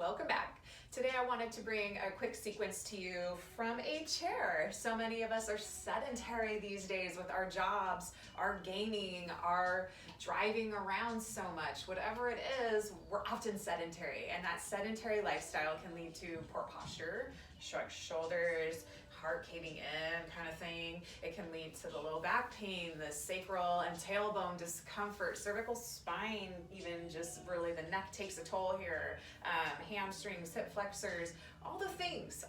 Welcome back. Today I wanted to bring a quick sequence to you from a chair. So many of us are sedentary these days with our jobs, our gaming, our driving around so much. Whatever it is, we're often sedentary, and that sedentary lifestyle can lead to poor posture, shrugged shoulders, heart caving in kind of thing. It can lead to the low back pain, the sacral and tailbone discomfort, cervical spine, even just really the neck takes a toll here, hamstrings, hip flexors, all the things,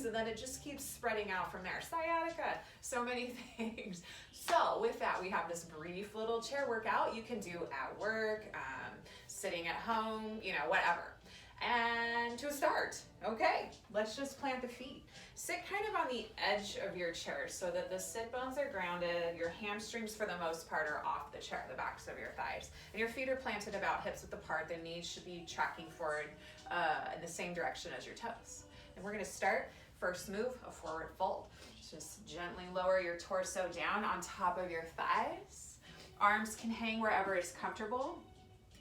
and then it just keeps spreading out from there. Sciatica, so many things. So with that, we have this brief little chair workout you can do at work, sitting at home, whatever. And to start, okay, let's just plant the feet. Sit kind of on the edge of your chair so that the sit bones are grounded, your hamstrings for the most part are off the chair, the backs of your thighs, and your feet are planted about hips width apart. The knees should be tracking forward in the same direction as your toes. And we're gonna start, first move, a forward fold. Just gently lower your torso down on top of your thighs. Arms can hang wherever is comfortable.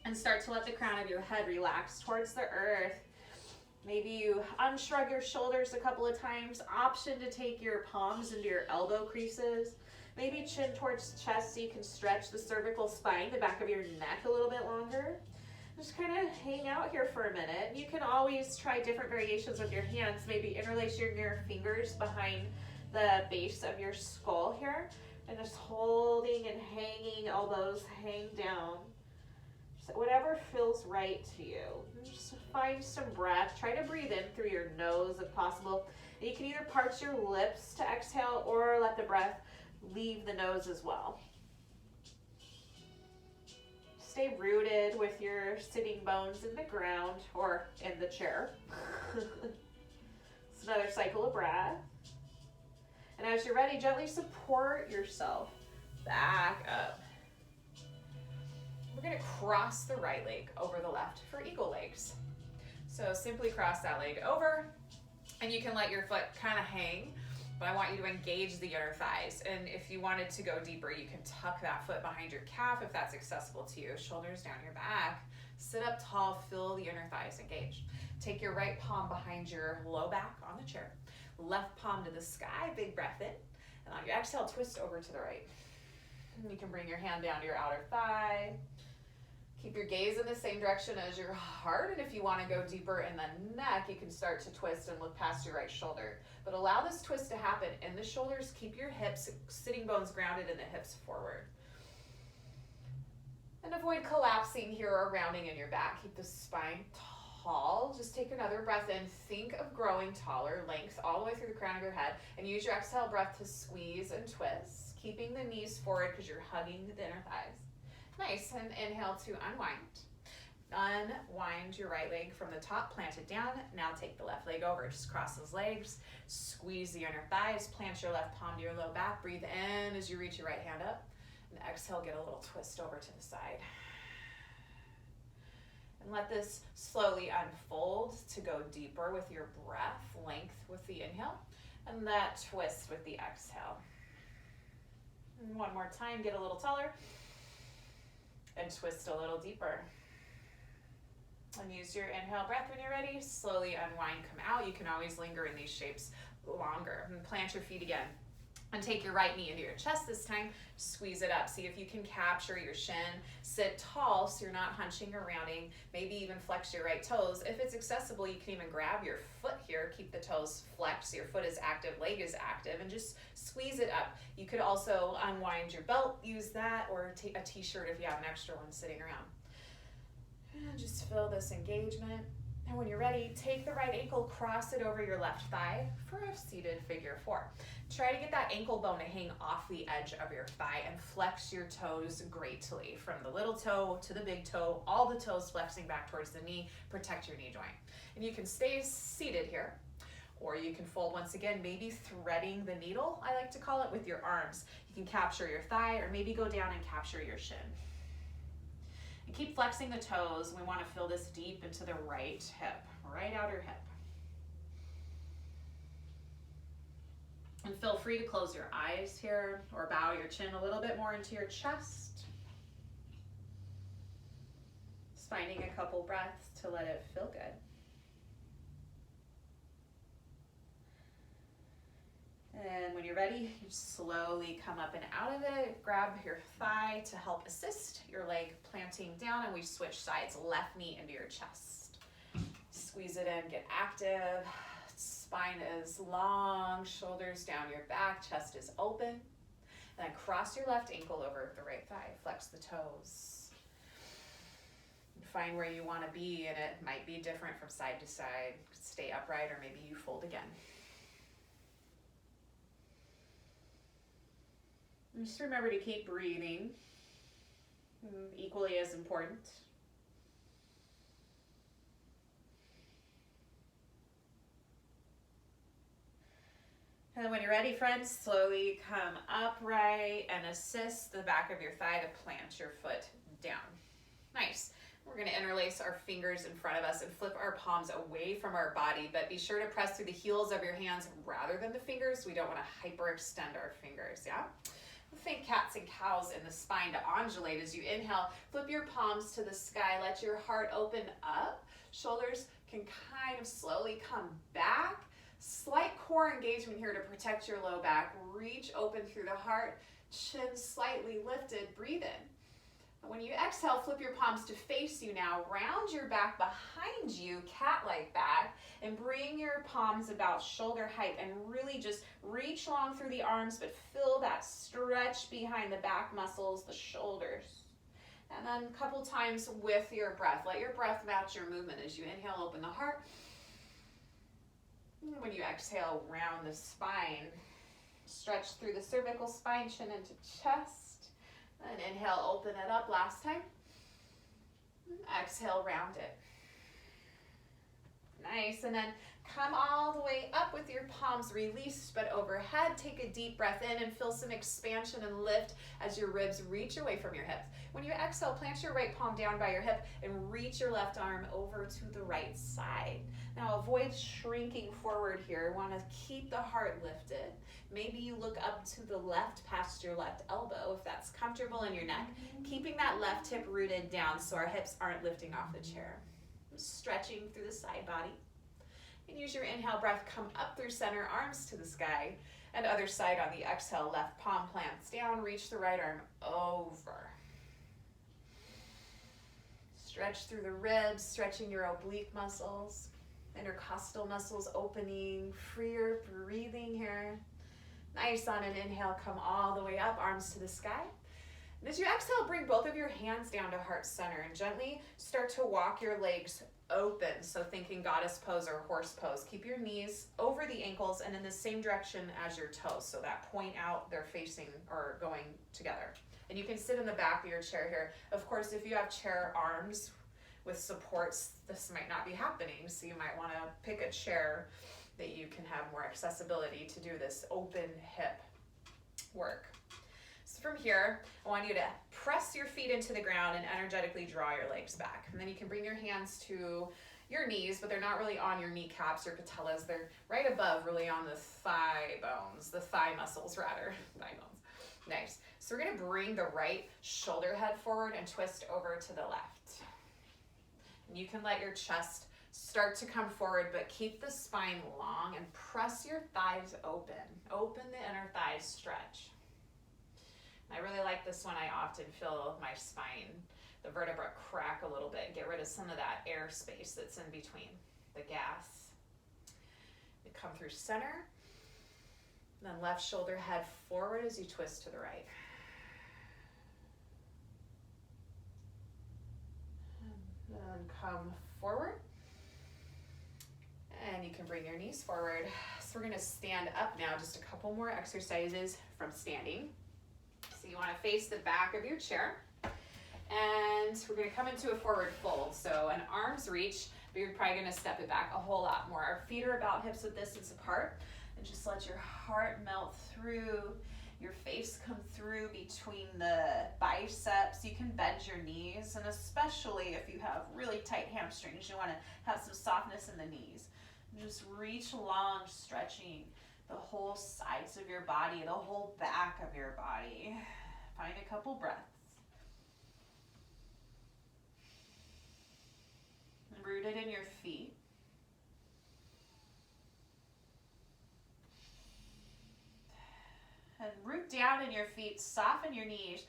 And start to let the crown of your head relax towards the earth. Maybe you unshrug your shoulders a couple of times. Option to take your palms into your elbow creases. Maybe chin towards chest so you can stretch the cervical spine, the back of your neck a little bit longer. Just kind of hang out here for a minute. You can always try different variations with your hands. Maybe interlace your fingers behind the base of your skull here. And just holding and hanging, elbows hang down. Whatever feels right to you. Just find some breath. Try to breathe in through your nose if possible. And you can either part your lips to exhale or let the breath leave the nose as well. Stay rooted with your sitting bones in the ground or in the chair. It's another cycle of breath. And as you're ready, gently support yourself back up. We're gonna cross the right leg over the left for eagle legs. So simply cross that leg over, and you can let your foot kind of hang, but I want you to engage the inner thighs. And if you wanted to go deeper, you can tuck that foot behind your calf if that's accessible to you. Shoulders down your back. Sit up tall, feel the inner thighs engaged. Take your right palm behind your low back on the chair. Left palm to the sky, big breath in. And on your exhale, twist over to the right. And you can bring your hand down to your outer thigh. Keep your gaze in the same direction as your heart, and if you want to go deeper in the neck, you can start to twist and look past your right shoulder. But allow this twist to happen in the shoulders. Keep your hips, sitting bones grounded and the hips forward. And avoid collapsing here or rounding in your back. Keep the spine tall. Just take another breath in. Think of growing taller, length all the way through the crown of your head, and use your exhale breath to squeeze and twist, keeping the knees forward because you're hugging the inner thighs. Nice, and inhale to unwind. Unwind your right leg from the top, plant it down. Now take the left leg over, just cross those legs, squeeze the inner thighs, plant your left palm to your low back, breathe in as you reach your right hand up, and exhale, get a little twist over to the side. And let this slowly unfold to go deeper with your breath, length with the inhale, and that twist with the exhale. And one more time, get a little taller. And twist a little deeper. And use your inhale breath when you're ready. Slowly unwind, come out. You can always linger in these shapes longer. And plant your feet again. And take your right knee into your chest this time. Squeeze it up. See if you can capture your shin. Sit tall so you're not hunching or rounding. Maybe even flex your right toes. If it's accessible, you can even grab your foot here. Keep the toes flexed so your foot is active, leg is active, and just squeeze it up. You could also unwind your belt, use that, or a t-shirt if you have an extra one sitting around. And just feel this engagement. And when you're ready, take the right ankle, cross it over your left thigh for a seated figure four. Try to get that ankle bone to hang off the edge of your thigh and flex your toes greatly. From the little toe to the big toe, all the toes flexing back towards the knee. Protect your knee joint. And you can stay seated here, or you can fold once again, maybe threading the needle, I like to call it, with your arms. You can capture your thigh, or maybe go down and capture your shin. And keep flexing the toes. We want to feel this deep into the right hip, right outer hip. And feel free to close your eyes here or bow your chin a little bit more into your chest. Just finding a couple breaths to let it feel good. And when you're ready, you slowly come up and out of it. Grab your thigh to help assist your leg planting down, and we switch sides, left knee into your chest. Squeeze it in, get active. Spine is long, shoulders down your back, chest is open. And then cross your left ankle over the right thigh, flex the toes. Find where you want to be, and it might be different from side to side. Stay upright, or maybe you fold again. And just remember to keep breathing, equally as important. And then when you're ready, friends, slowly come upright and assist the back of your thigh to plant your foot down. Nice. We're going to interlace our fingers in front of us and flip our palms away from our body, but be sure to press through the heels of your hands rather than the fingers. We don't want to hyperextend our fingers, yeah? Think cats and cows in the spine to undulate as you inhale. Flip your palms to the sky. Let your heart open up. Shoulders can kind of slowly come back. Slight core engagement here to protect your low back. Reach open through the heart. Chin slightly lifted. Breathe in. When you exhale, flip your palms to face you now. Round your back behind you, cat-like back, and bring your palms about shoulder height and really just reach long through the arms, but feel that stretch behind the back muscles, the shoulders. And then a couple times with your breath. Let your breath match your movement as you inhale, open the heart. And when you exhale, round the spine. Stretch through the cervical spine, chin into chest. And inhale, open it up last time. Exhale, round it. Nice, and then come all the way up with your palms released but overhead. Take a deep breath in and feel some expansion and lift as your ribs reach away from your hips. When you exhale, plant your right palm down by your hip and reach your left arm over to the right side. Now avoid shrinking forward here. Want to keep the heart lifted. Maybe you look up to the left past your left elbow if that's comfortable in your neck. Keeping that left hip rooted down so our hips aren't lifting off the chair. Stretching through the side body. And use your inhale breath, come up through center, arms to the sky. And other side on the exhale, left palm plants down, reach the right arm over. Stretch through the ribs, stretching your oblique muscles, intercostal muscles opening, freer breathing here. Nice, on an inhale, come all the way up, arms to the sky. And as you exhale, bring both of your hands down to heart center and gently start to walk your legs open. So thinking goddess pose or horse pose. Keep your knees over the ankles and in the same direction as your toes. So that point out, they're facing or going together. And you can sit in the back of your chair here. Of course, if you have chair arms with supports, this might not be happening. So you might want to pick a chair that you can have more accessibility to do this open hip work. So from here, I want you to press your feet into the ground and energetically draw your legs back. And then you can bring your hands to your knees, but they're not really on your kneecaps or patellas. They're right above, really on the thigh bones, the thigh muscles rather, thigh bones. Nice. So we're gonna bring the right shoulder head forward and twist over to the left. And you can let your chest start to come forward, but keep the spine long and press your thighs open. Open the inner thighs, stretch. I really like this one. I often feel my spine, the vertebra crack a little bit, get rid of some of that air space that's in between the gas. You come through center, then left shoulder head forward as you twist to the right. And then come forward. And you can bring your knees forward. So we're gonna stand up now, just a couple more exercises from standing. So you wanna face the back of your chair. And we're gonna come into a forward fold. So an arm's reach, but you're probably gonna step it back a whole lot more. Our feet are about hips width distance apart. And just let your heart melt through, your face come through between the biceps. You can bend your knees, and especially if you have really tight hamstrings, you wanna have some softness in the knees. Just reach long, stretching the whole sides of your body, the whole back of your body. Find a couple breaths. Rooted in your feet. root down in your feet, soften your knees,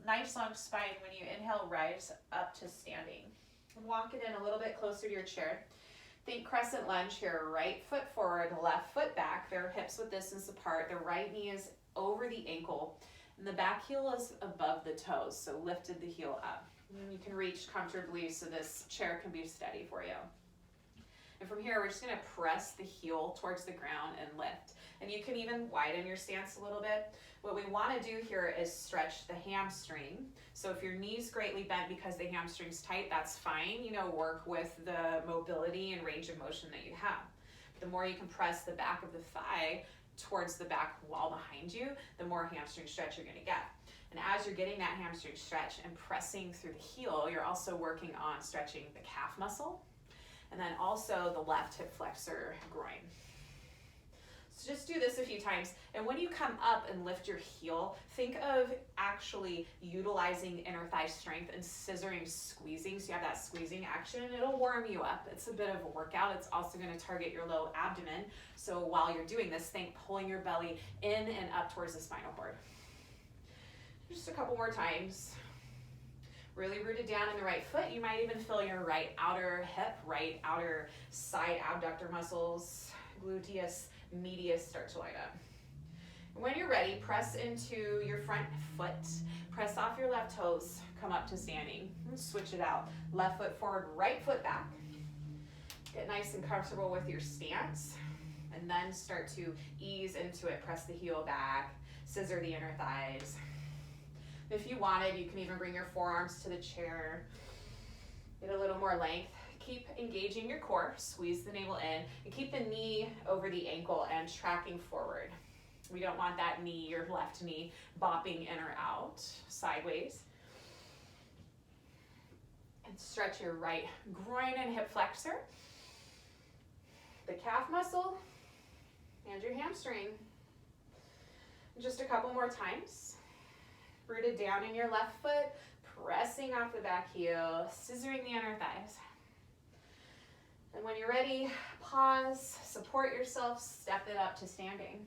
nice long spine. When you inhale, rise up to standing. And walk it in a little bit closer to your chair. Think Crescent Lunge here, right foot forward, left foot back. Their hips width distance apart. The right knee is over the ankle, and the back heel is above the toes, so lifted the heel up. And you can reach comfortably so this chair can be steady for you. And from here, we're just gonna press the heel towards the ground and lift. And you can even widen your stance a little bit. What we wanna do here is stretch the hamstring. So if your knee's greatly bent because the hamstring's tight, that's fine. Work with the mobility and range of motion that you have. The more you can press the back of the thigh towards the back wall behind you, the more hamstring stretch you're gonna get. And as you're getting that hamstring stretch and pressing through the heel, you're also working on stretching the calf muscle, and then also the left hip flexor groin. So just do this a few times, and when you come up and lift your heel, think of actually utilizing inner thigh strength and scissoring, squeezing, so you have that squeezing action. It'll warm you up. It's a bit of a workout. It's also going to target your low abdomen. So while you're doing this, think pulling your belly in and up towards the spinal cord. Just a couple more times. Really rooted down in the right foot. You might even feel your right outer hip, right outer side abductor muscles, gluteus medius start to light up. And when you're ready, press into your front foot, press off your left toes, come up to standing, and switch it out. Left foot forward, right foot back. Get nice and comfortable with your stance, and then start to ease into it. Press the heel back, scissor the inner thighs. If you wanted, you can even bring your forearms to the chair, get a little more length. Keep engaging your core, squeeze the navel in, and keep the knee over the ankle and tracking forward. We don't want that knee, your left knee, bopping in or out, sideways. And stretch your right groin and hip flexor, the calf muscle, and your hamstring. Just a couple more times. Rooted down in your left foot, pressing off the back heel, scissoring the inner thighs. And when you're ready, pause, support yourself, step it up to standing.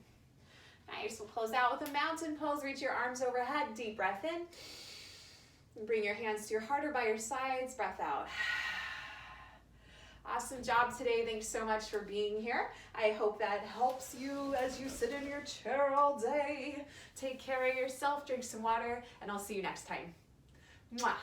Nice, we'll close out with a mountain pose. Reach your arms overhead, deep breath in. And bring your hands to your heart or by your sides, breath out. Awesome job today. Thanks so much for being here. I hope that helps you as you sit in your chair all day. Take care of yourself, drink some water, and I'll see you next time. Mwah.